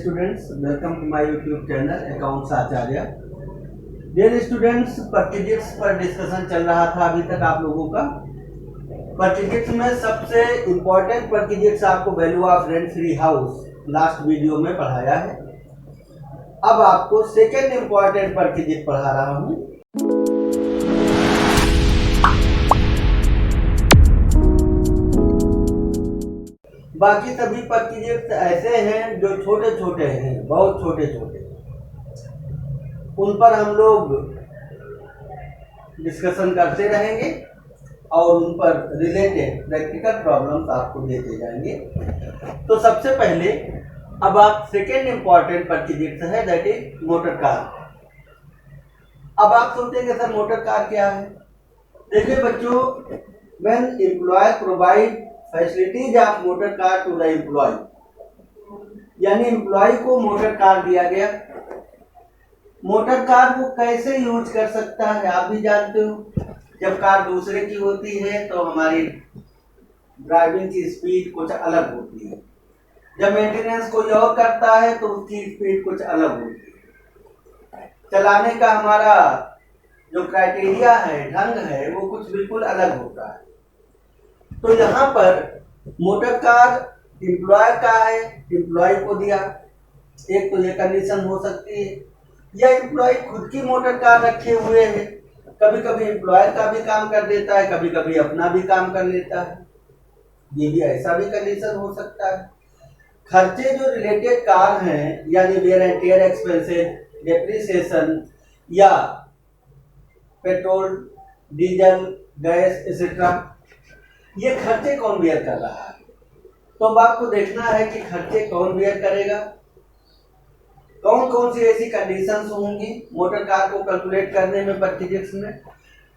students, welcome to my YouTube channel Accounts Acharya. Dear students, परचेजिक्स पर discussion चल रहा था अभी तक आप लोगों का। परचेजिक्स में सबसे इम्पोर्टेंट परचेजिक्स आपको value of rent free house last video में पढ़ाया है। अब आपको सेकेंड इम्पोर्टेंट परचेजिक्स पढ़ा रहा हूँ। बाकी सभी परचेजिक्स ऐसे हैं जो छोटे छोटे हैं, बहुत छोटे छोटे, उन पर हम लोग डिस्कशन करते रहेंगे और उन पर रिलेटेड प्रैक्टिकल प्रॉब्लम्स आपको देते जाएंगे। तो सबसे पहले अब आप सेकेंड इम्पॉर्टेंट परचेजिक्स है, दैट इज मोटर कार। अब आप सोचेंगे सर मोटर कार क्या है। देखिए बच्चों, when employer provide facilities of motor car to the employee, यानी एम्प्लॉय को मोटर कार दिया गया। मोटर कार वो कैसे यूज कर सकता है आप भी जानते हो। जब कार दूसरे की होती है तो हमारी ड्राइविंग की स्पीड कुछ अलग होती है, जब मेंटेनेंस कोई और करता है तो उसकी स्पीड कुछ अलग होती है। चलाने का हमारा जो क्राइटेरिया है, ढंग है, वो कुछ बिल्कुल अलग होता है। तो यहाँ पर मोटर कार एम्प्लॉयर का है, एम्प्लॉय को दिया। एक तो ये कंडीशन हो सकती है, या एम्प्लॉय खुद की मोटर कार रखे हुए है, कभी कभी एम्प्लॉयर का भी काम कर देता है, कभी कभी अपना भी काम कर लेता है। ये भी ऐसा भी कंडीशन हो सकता है। खर्चे जो रिलेटेड कार हैं, यानी wear and tear expenses, depreciation या पेट्रोल, डीजल, गैस एक्सेट्रा, ये खर्चे कौन बेयर कर रहा है। तो अब आपको देखना है कि खर्चे कौन बेयर करेगा, कौन कौन सी ऐसी कंडीशंस होंगी मोटर कार को कैलकुलेट करने में परचेजिक्स में।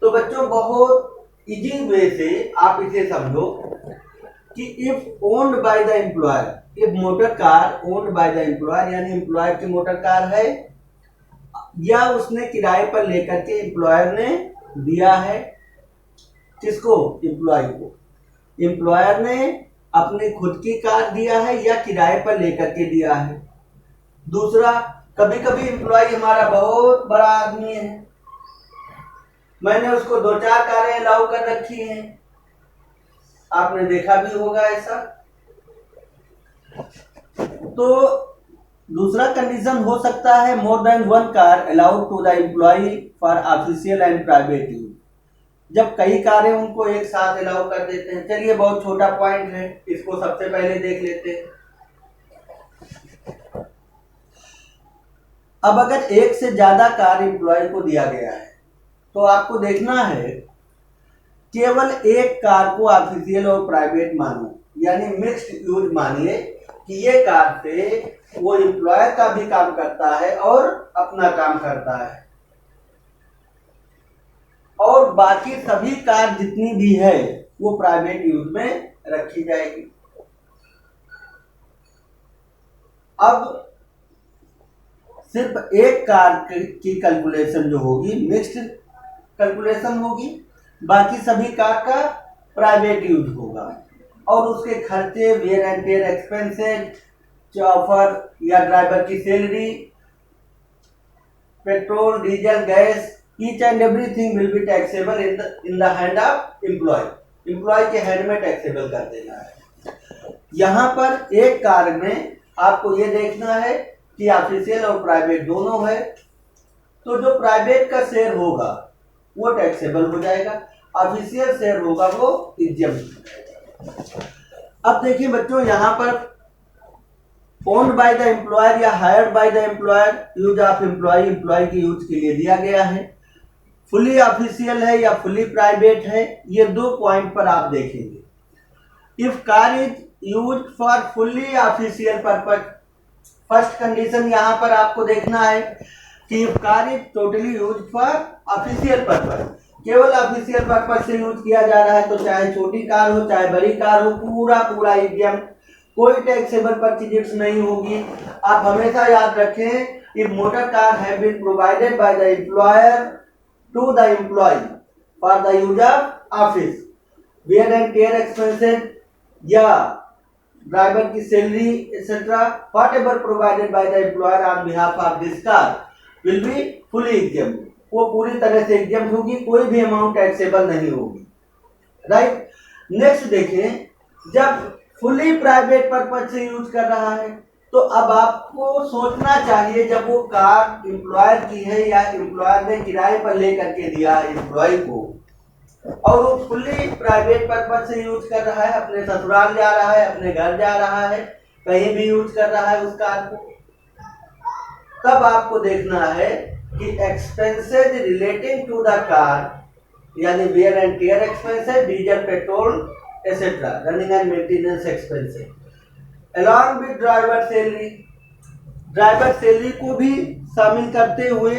तो बच्चों बहुत इजी वे से आप इसे समझो कि if owned by the employer, if motor car owned by the employer, यानी एम्प्लॉयर की मोटर कार है या उसने किराए पर लेकर के एम्प्लॉयर ने दिया है। किसको? एम्प्लॉय को। एम्प्लॉयर ने अपनी खुद की कार दिया है या किराए पर लेकर के दिया है। दूसरा, कभी कभी एम्प्लॉय हमारा बहुत बड़ा आदमी है, मैंने उसको 2-4 कारें अलाउ कर रखी हैं, आपने देखा भी होगा ऐसा। तो दूसरा कंडीशन हो सकता है more than 1 car allowed to the employee for official and private use, जब कई कारें उनको एक साथ अलाउ कर देते हैं। चलिए बहुत छोटा पॉइंट है, इसको सबसे पहले देख लेते हैं। अब अगर एक से ज्यादा कार एम्प्लॉय को दिया गया है तो आपको देखना है केवल एक कार को ऑफिशियल और प्राइवेट मानो, यानी मिक्स्ड यूज मानिए कि ये कार से वो एम्प्लॉयर का भी काम करता है और अपना काम करता है, और बाकी सभी कार जितनी भी है वो प्राइवेट यूज में रखी जाएगी। अब सिर्फ एक कार की कैलकुलेशन जो होगी मिक्स्ड कैलकुलेशन होगी, बाकी सभी कार का प्राइवेट यूज होगा, और उसके खर्चे, वेयर एंड टेयर एक्सपेंसेस, चौफर या ड्राइवर की salary, petrol, diesel, gas, each and everything will be taxable in the hand of employee. Employee के हैंड में टैक्सेबल कर देना है। यहाँ पर एक कार में आपको ये देखना है कि ऑफिशियल और प्राइवेट दोनों है, तो जो प्राइवेट का शेयर होगा वो टैक्सेबल हो जाएगा, ऑफिशियल शेयर होगा वो एग्जम्प्ट हो जाएगा। अब देखिए बच्चों, यहाँ पर ओन्ड बाय द एम्प्लॉयर या hired by the employer, use of employee, employee के यूज के लिए दिया गया है। फुली ऑफिशियल है या फुली प्राइवेट है, ये 2 पॉइंट पर आप देखेंगे। If car is used for fully official purpose, first condition यहाँ पर आपको देखना है कि if car is totally used for official purpose, केवल ऑफिशियल पर्पज से यूज किया जा रहा है, तो चाहे छोटी कार हो चाहे बड़ी कार हो, पूरा एग्जाम, कोई टैक्सेबल परचेजिक्स नहीं होगी। आप हमेशा याद रखें, if motor car have been provided by the employer to the employee for the use of office, wear and tear expenses या ड्राइवर की salary etcetera what ever provided by the employer on behalf of this car will be fully exam, वो पूरी तरह से exam होगी, कोई भी amount taxable नहीं होगी, राइट। नेक्स्ट देखें, जब फुली प्राइवेट पर्पज से यूज कर रहा है तो अब आपको सोचना चाहिए, जब वो कार एम्प्लॉयर की है या एम्प्लॉयर ने किराए पर लेकर के दिया एम्प्लॉय को और वो फुली प्राइवेट पर्पज से यूज कर रहा है, अपने ससुराल जा रहा है, अपने घर जा रहा है, कहीं भी यूज कर रहा है उस कार को, तब आपको देखना है कि expenses relating to the car यानी wear and tear expenses, diesel petrol etcetera, running and maintenance expenses along with driver salary, driver salary को भी शामिल करते हुए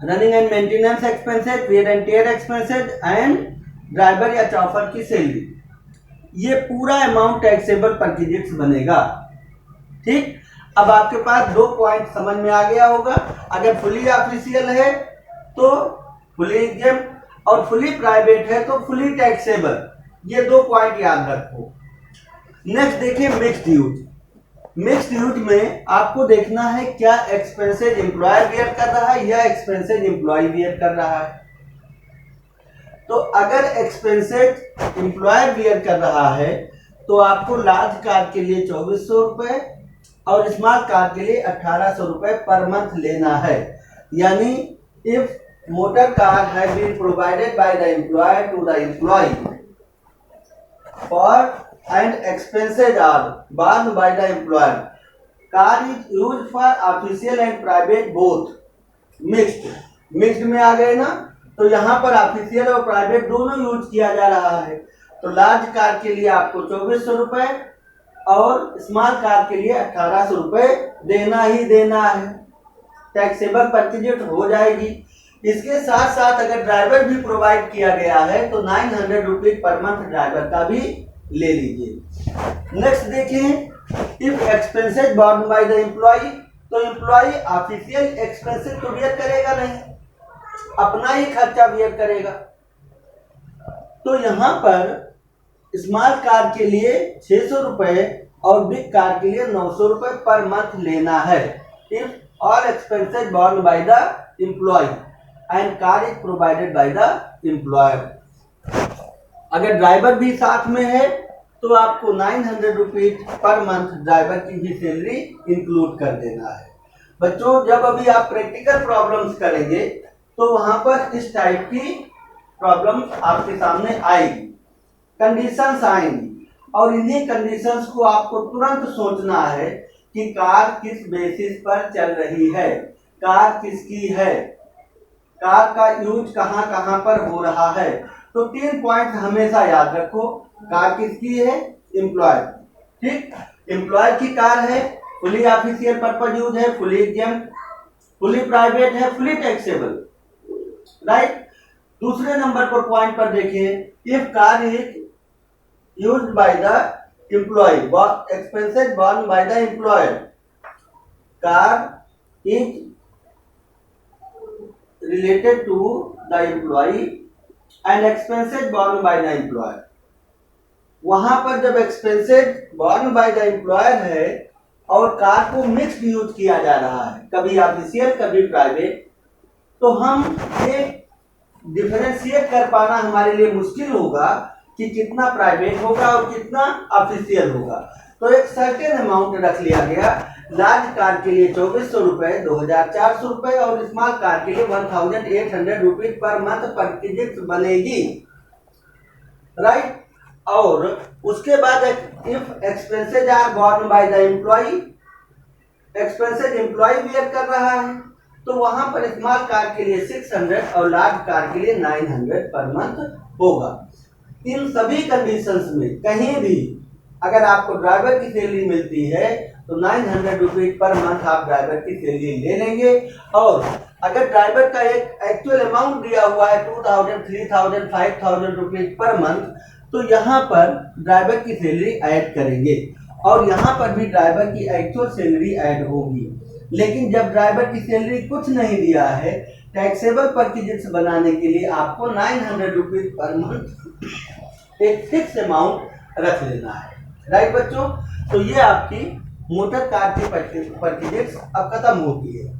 running and maintenance expenses, wear and tear expenses and driver या chauffeur की salary, ये पूरा अमाउंट टैक्सेबल परक्विजिट्स बनेगा, ठीक। अब आपके पास दो पॉइंट समझ में आ गया होगा, अगर फुली ऑफिशियल है तो फुली एग्जाम और फुली प्राइवेट है तो फुली टैक्सेबल, ये दो पॉइंट याद रखो। नेक्स्ट देखिए मिक्स्ड यूज, मिक्स्ड यूज में आपको देखना है क्या एक्सपेंसेज एम्प्लॉयर बियर कर रहा है या एक्सपेंसेज एम्प्लॉय बियर कर रहा है। तो अगर एक्सपेंसेज एम्प्लॉयर बियर कर रहा है तो आपको लार्ज कार के लिए 2400 रुपये और स्मॉल कार के लिए 1800 रुपये पर मंथ लेना है, यानी if motor car has been provided by the employer to the employee for and expenses are borne by the employer, car is used for official and private both, mixed में आ गए ना, तो यहाँ पर ऑफिशियल और प्राइवेट दोनों use किया जा रहा है। तो लार्ज कार के लिए आपको 2400 रुपये और स्मॉल कार के लिए 1800 रुपये देना ही देना है, टैक्सेबल परक्विजिट हो जाएगी। इसके साथ साथ अगर ड्राइवर भी प्रोवाइड किया गया है तो 900 रुपीज पर मंथ ड्राइवर का भी ले लीजिए। नेक्स्ट देखें, if expenses borne by the employee, तो एम्प्लॉय ऑफिशियल एक्सपेंसेज तो बियर करेगा नहीं, अपना ही खर्चा बियर करेगा। तो यहाँ पर स्मॉल कार के लिए 600 रुपये और बिग कार के लिए 900 रुपये पर मंथ लेना है, if all expenses borne by the employee and car is provided by the employer. अगर ड्राइवर भी साथ में है तो आपको 900 रुपीज पर मंथ ड्राइवर की भी सैलरी इंक्लूड कर देना है। बच्चों जब अभी आप प्रैक्टिकल प्रॉब्लम्स करेंगे तो वहां पर इस टाइप की प्रॉब्लम्स आपके सामने आएगी, कंडीशंस आएंगी और इन्हीं कंडीशंस को आपको तुरंत सोचना है कि कार किस बेसिस पर चल रही है, कार किसकी है, कार का यूज कहाँ कहाँ पर हो रहा है। तो 3 पॉइंट हमेशा याद रखो, कार किसकी है, एम्प्लॉय, ठीक, एम्प्लॉय की कार है, फुली ऑफिशियल पर्पज यूज है, फुली एग्जाम, फुली प्राइवेट है, फुली टैक्सेबल, राइट। दूसरे नंबर पर पॉइंट पर देखिए, if car is used by the employee, expenses borne by the employer, car is related to the employee and expenses borne by the employer, वहां पर जब expenses borne by the employer है और कार को mixed use किया जा रहा है, कभी ऑफिशियल कभी प्राइवेट, तो हम ये डिफरेंशिएट कर पाना हमारे लिए मुश्किल होगा कि कितना प्राइवेट होगा और कितना ऑफिशियल होगा। तो एक सर्टेन अमाउंट रख लिया गया, लार्ज कार के लिए 2400 रुपये, 2400 रुपये और स्मॉल कार के लिए 1800 रुपीज पर मंथ परक्विजिट बनेगी, राइट। और उसके बाद if expenses are borne by the employee, expenses employee bear कर रहा है तो वहां पर स्मॉल कार के लिए 600 और लार्ज कार के लिए 900 पर मंथ होगा। इन सभी कंडीशंस में कहीं भी अगर आपको ड्राइवर की सैलरी मिलती है तो 900 रुपीज पर मंथ आप ड्राइवर की सैलरी ले लेंगे, और अगर ड्राइवर का एक एक्चुअल अमाउंट दिया हुआ है 2000, 3000, 5000 रुपीज पर मंथ, तो यहाँ पर ड्राइवर की सैलरी ऐड करेंगे और यहाँ पर भी ड्राइवर की एक्चुअल सैलरी ऐड होगी। लेकिन जब ड्राइवर की सैलरी कुछ नहीं दिया है, टैक्सेबल परक्विजिट्स बनाने के लिए आपको 900 रुपीज पर मंथ एक फिक्स अमाउंट रख लेना है। राइट बच्चों, तो ये आपकी मोटर कार की परचेजेस अब खत्म होती है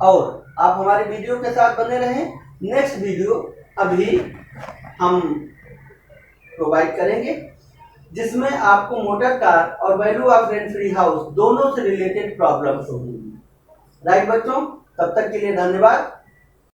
और आप हमारे वीडियो के साथ बने रहें। नेक्स्ट वीडियो अभी हम प्रोवाइड करेंगे जिसमें आपको मोटर कार और value of rent free house दोनों से रिलेटेड प्रॉब्लम्स होंगी। राइट बच्चों, तब तक के लिए धन्यवाद।